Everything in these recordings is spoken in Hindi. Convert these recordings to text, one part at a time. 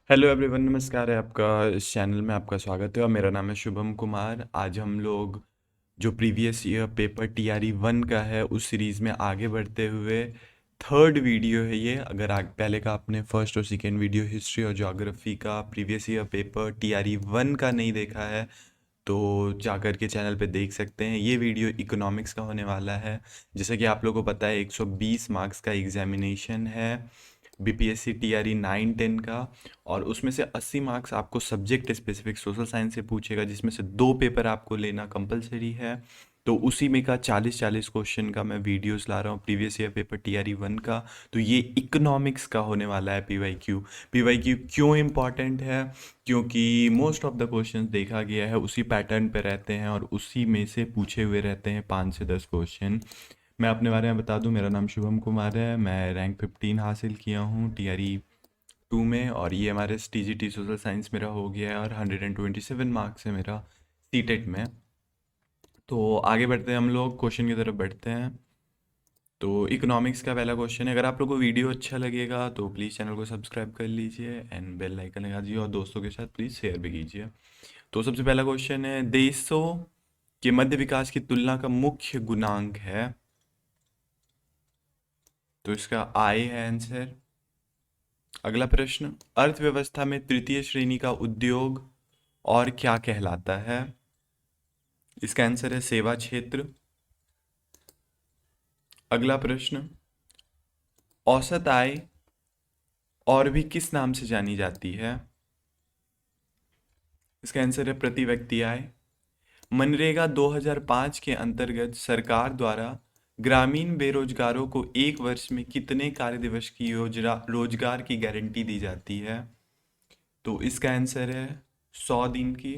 हेलो एवरीवन, नमस्कार है आपका। इस चैनल में आपका स्वागत है और मेरा नाम है शुभम कुमार। आज हम लोग जो previous year paper TRE one का है उस सीरीज़ में आगे बढ़ते हुए थर्ड वीडियो है ये। अगर पहले का आपने फर्स्ट और सेकेंड वीडियो हिस्ट्री और ज्योग्राफी का previous year paper TRE one का नहीं देखा है तो जाकर के चैनल पे देख सकते हैं। ये वीडियो इकोनॉमिक्स का होने वाला है। जैसे कि आप लोगों को पता है 120 मार्क्स का एग्जामिनेशन है बीपीएससी टीआरई 9-10 का, और उसमें से 80 मार्क्स आपको सब्जेक्ट स्पेसिफिक सोशल साइंस से पूछेगा, जिसमें से दो पेपर आपको लेना कंपलसरी है। तो उसी में का 40-40 क्वेश्चन का मैं वीडियोस ला रहा हूँ previous year paper TRE one का। तो ये इकोनॉमिक्स का होने वाला है पीवाईक्यू। पीवाईक्यू क्यों इम्पॉर्टेंट है? क्योंकि मोस्ट ऑफ द क्वेश्चंस देखा गया है उसी पैटर्न पे रहते हैं और उसी में से पूछे हुए रहते हैं 5 से 10 क्वेश्चन। मैं अपने बारे में बता दूं, मेरा नाम शुभम कुमार है। मैं रैंक 15 हासिल किया हूँ टीआरई टू में, और ये हमारे टीजीटी सोशल साइंस मेरा हो गया है और 127 मार्क्स है मेरा सीटेट में। तो आगे बढ़ते हैं, हम लोग क्वेश्चन की तरफ बढ़ते हैं। तो इकोनॉमिक्स का पहला क्वेश्चन है। अगर आप लोगों को वीडियो अच्छा लगेगा तो प्लीज़ चैनल को सब्सक्राइब कर लीजिए एंड बेल आइकन लगा दीजिए और दोस्तों के साथ प्लीज़ शेयर भी कीजिए। तो सबसे पहला क्वेश्चन है, देशों के मध्य विकास की तुलना का मुख्य गुणांक है। तो इसका आई है आंसर। अगला प्रश्न, अर्थव्यवस्था में तृतीय श्रेणी का उद्योग और क्या कहलाता है? इसका आंसर है सेवा क्षेत्र। अगला प्रश्न, औसत आय और भी किस नाम से जानी जाती है? इसका आंसर है प्रति व्यक्ति आय। मनरेगा 2005 के अंतर्गत सरकार द्वारा ग्रामीण बेरोजगारों को एक वर्ष में कितने कार्य दिवस की योजना रोजगार की गारंटी दी जाती है? तो इसका आंसर है 100 दिन की।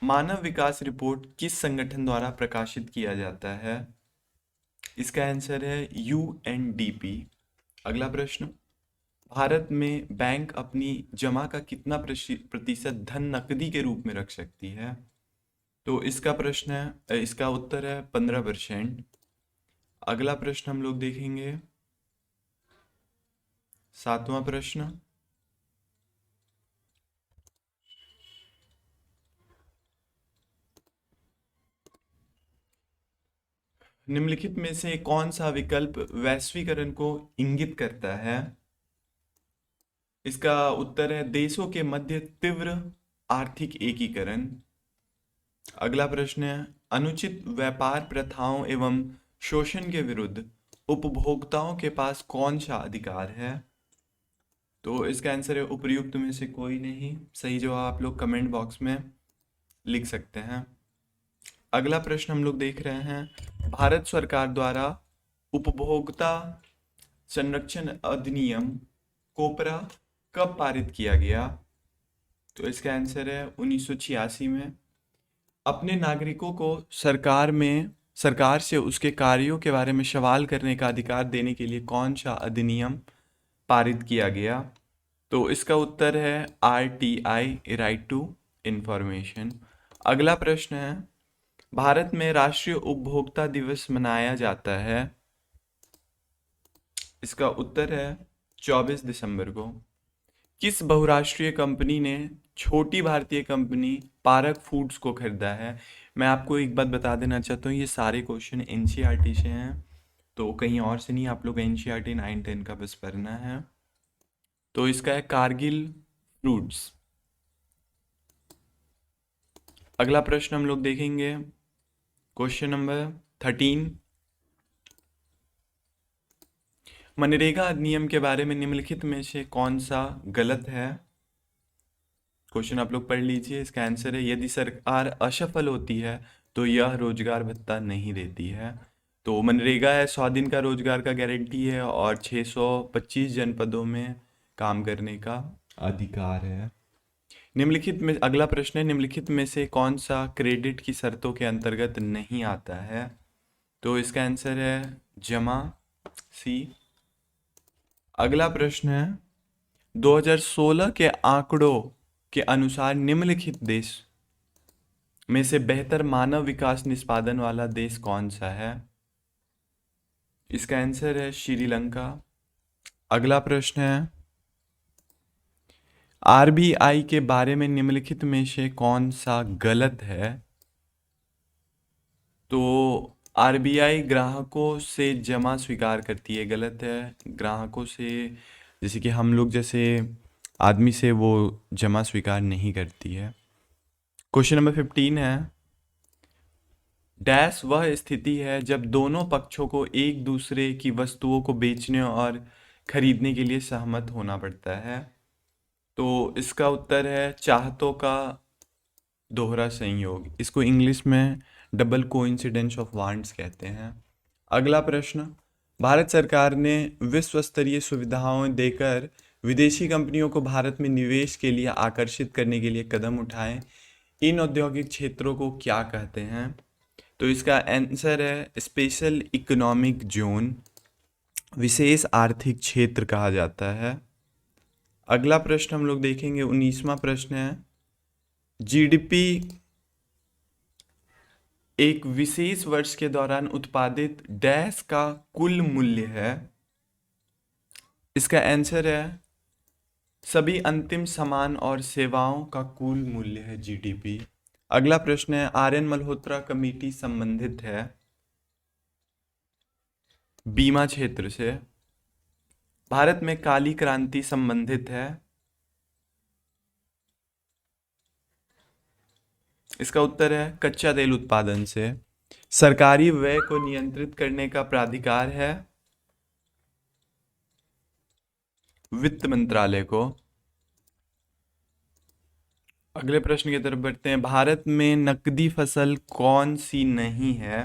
मानव विकास रिपोर्ट किस संगठन द्वारा प्रकाशित किया जाता है? इसका आंसर है यूएनडीपी। अगला प्रश्न, भारत में बैंक अपनी जमा का कितना प्रतिशत धन नकदी के रूप में रख सकती है? तो इसका प्रश्न है, इसका उत्तर है 15%। अगला प्रश्न हम लोग देखेंगे, सातवां प्रश्न, निम्नलिखित में से कौन सा विकल्प वैश्वीकरण को इंगित करता है? इसका उत्तर है देशों के मध्य तीव्र आर्थिक एकीकरण। अगला प्रश्न है, अनुचित व्यापार प्रथाओं एवं शोषण के विरुद्ध उपभोक्ताओं के पास कौन सा अधिकार है? तो इसका आंसर है उपर्युक्त में से कोई नहीं। सही जवाब आप लोग कमेंट बॉक्स में लिख सकते हैं। अगला प्रश्न हम लोग देख रहे हैं, भारत सरकार द्वारा उपभोक्ता संरक्षण अधिनियम कोपरा कब पारित किया गया? तो इसका आंसर है 1986 में। अपने नागरिकों को सरकार से उसके कार्यों के बारे में सवाल करने का अधिकार देने के लिए कौन सा अधिनियम पारित किया गया? तो इसका उत्तर है आरटीआई, राइट टू इंफॉर्मेशन। अगला प्रश्न है, भारत में राष्ट्रीय उपभोक्ता दिवस मनाया जाता है। इसका उत्तर है 24 दिसंबर को। किस बहुराष्ट्रीय कंपनी ने छोटी भारतीय कंपनी पारक फूड्स को खरीदा है? मैं आपको एक बात बता देना चाहता हूँ, ये सारे क्वेश्चन एनसीईआरटी से हैं, तो कहीं और से नहीं। आप लोग एनसीईआरटी 9-10 का बस पढ़ना है। तो इसका है कारगिल फ्रूट्स। अगला प्रश्न हम लोग देखेंगे, क्वेश्चन नंबर 13, मनरेगा अधिनियम के बारे में निम्नलिखित में से कौन सा गलत है? क्वेश्चन आप लोग पढ़ लीजिए। इसका आंसर है, यदि सरकार असफल होती है तो यह रोजगार भत्ता नहीं देती है। तो मनरेगा है 100 दिन का रोजगार का गारंटी है और 625 जनपदों में काम करने का अधिकार है। निम्नलिखित में अगला प्रश्न है, निम्नलिखित में से कौन सा क्रेडिट की शर्तों के अंतर्गत नहीं आता है? तो इसका आंसर है जमा, सी। अगला प्रश्न है, 2016 के आंकड़ों के अनुसार निम्नलिखित देश में से बेहतर मानव विकास निष्पादन वाला देश कौन सा है? इसका आंसर है श्रीलंका। अगला प्रश्न है, आरबीआई के बारे में निम्नलिखित में से कौन सा गलत है? तो आरबीआई ग्राहकों से जमा स्वीकार करती है, गलत है। ग्राहकों से, जैसे कि हम लोग जैसे आदमी से वो जमा स्वीकार नहीं करती है। क्वेश्चन नंबर 15 है, डैश वह स्थिति है जब दोनों पक्षों को एक दूसरे की वस्तुओं को बेचने और खरीदने के लिए सहमत होना पड़ता है। तो इसका उत्तर है चाहतों का दोहरा संयोग। इसको इंग्लिश में डबल कोइंसिडेंस ऑफ वांट्स कहते हैं। अगला प्रश्न, भारत सरकार ने विश्व स्तरीय सुविधाएं देकर विदेशी कंपनियों को भारत में निवेश के लिए आकर्षित करने के लिए कदम उठाए। इन औद्योगिक क्षेत्रों को क्या कहते हैं? तो इसका आंसर है स्पेशल इकोनॉमिक जोन, विशेष आर्थिक क्षेत्र कहा जाता है। अगला प्रश्न हम लोग देखेंगे, 19वां प्रश्न है, जीडीपी एक विशेष वर्ष के दौरान उत्पादित डैश का कुल मूल्य है। इसका आंसर है सभी अंतिम सामान और सेवाओं का कुल मूल्य है जीडीपी। अगला प्रश्न है, आर.एन. मल्होत्रा कमेटी संबंधित है बीमा क्षेत्र से। भारत में काली क्रांति संबंधित है। इसका उत्तर है कच्चा तेल उत्पादन से। सरकारी व्यय को नियंत्रित करने का प्राधिकार है वित्त मंत्रालय को। अगले प्रश्न की तरफ बढ़ते हैं, भारत में नकदी फसल कौन सी नहीं है?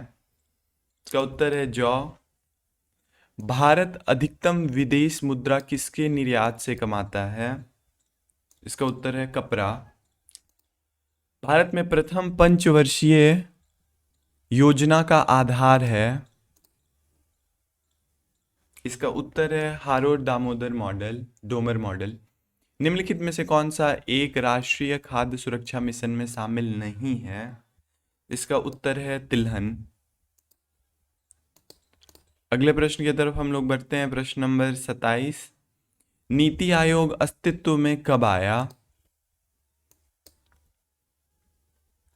इसका उत्तर है जौ। भारत अधिकतम विदेश मुद्रा किसके निर्यात से कमाता है? इसका उत्तर है कपड़ा। भारत में प्रथम पंचवर्षीय योजना का आधार है। इसका उत्तर है हारोड दामोदर मॉडल, डोमर मॉडल। निम्नलिखित में से कौन सा एक राष्ट्रीय खाद्य सुरक्षा मिशन में शामिल नहीं है? इसका उत्तर है तिलहन। अगले प्रश्न की तरफ हम लोग बढ़ते हैं, प्रश्न नंबर 27, नीति आयोग अस्तित्व में कब आया?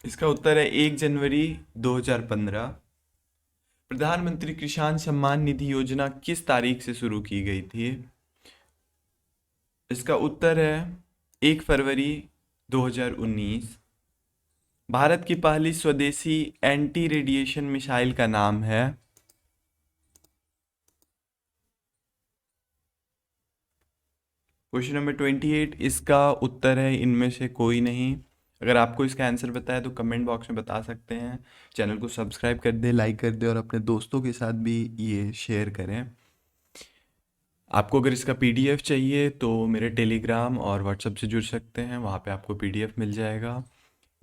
इसका उत्तर है 1 जनवरी 2015। प्रधानमंत्री किसान सम्मान निधि योजना किस तारीख से शुरू की गई थी? इसका उत्तर है 1 फरवरी 2019। भारत की पहली स्वदेशी एंटी रेडिएशन मिसाइल का नाम है? क्वेश्चन नंबर 28, इसका उत्तर है इनमें से कोई नहीं। अगर आपको इसका आंसर पता है तो कमेंट बॉक्स में बता सकते हैं। चैनल को सब्सक्राइब कर दे, लाइक कर दे और अपने दोस्तों के साथ भी ये शेयर करें। आपको अगर इसका पीडीएफ चाहिए तो मेरे टेलीग्राम और व्हाट्सएप से जुड़ सकते हैं, वहाँ पे आपको पीडीएफ मिल जाएगा।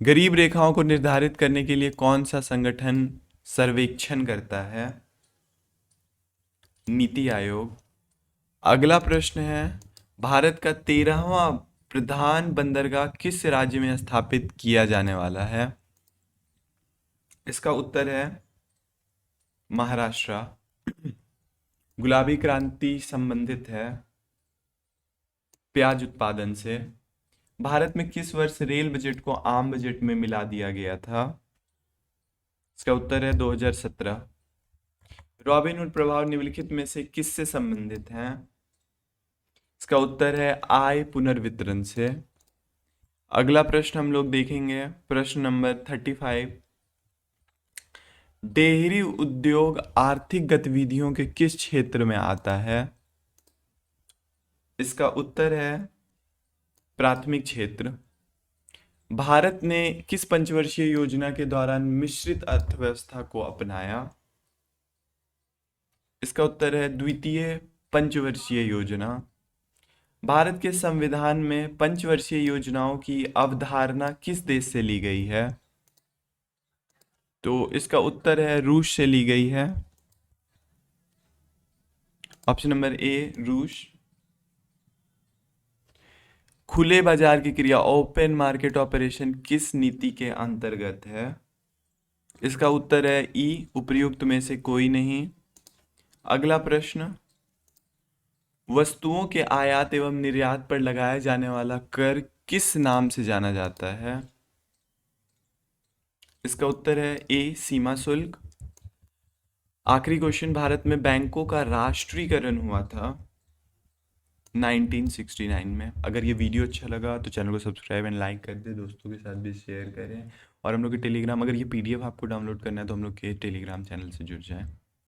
गरीब रेखाओं को निर्धारित करने के लिए कौन सा संगठन सर्वेक्षण करता है? नीति आयोग। अगला प्रश्न है, भारत का 13वां प्रधान बंदरगाह किस राज्य में स्थापित किया जाने वाला है? इसका उत्तर है महाराष्ट्र। गुलाबी क्रांति संबंधित है प्याज उत्पादन से। भारत में किस वर्ष रेल बजट को आम बजट में मिला दिया गया था? इसका उत्तर है 2017। रॉबिनहुड प्रभाव निम्नलिखित में से किससे संबंधित है? इसका उत्तर है आय पुनर्वितरण से। अगला प्रश्न हम लोग देखेंगे, प्रश्न नंबर 35, डेयरी उद्योग आर्थिक गतिविधियों के किस क्षेत्र में आता है? इसका उत्तर है प्राथमिक क्षेत्र। भारत ने किस पंचवर्षीय योजना के दौरान मिश्रित अर्थव्यवस्था को अपनाया? इसका उत्तर है द्वितीय पंचवर्षीय योजना। भारत के संविधान में पंचवर्षीय योजनाओं की अवधारणा किस देश से ली गई है? तो इसका उत्तर है रूस से ली गई है। ऑप्शन नंबर ए रूस। खुले बाजार की क्रिया ओपन मार्केट ऑपरेशन किस नीति के अंतर्गत है? इसका उत्तर है ई उपर्युक्त में से कोई नहीं। अगला प्रश्न वस्तुओं के आयात एवं निर्यात पर लगाया जाने वाला कर किस नाम से जाना जाता है? इसका उत्तर है ए सीमा शुल्क। आखिरी क्वेश्चन, भारत में बैंकों का राष्ट्रीयकरण हुआ था 1969 में। अगर ये वीडियो अच्छा लगा तो चैनल को सब्सक्राइब एंड लाइक कर दे, दोस्तों के साथ भी शेयर करें। और हम लोग के टेलीग्राम, अगर ये पीडीएफ आपको डाउनलोड करना है तो हम लोग के टेलीग्राम चैनल से जुड़ जाएं।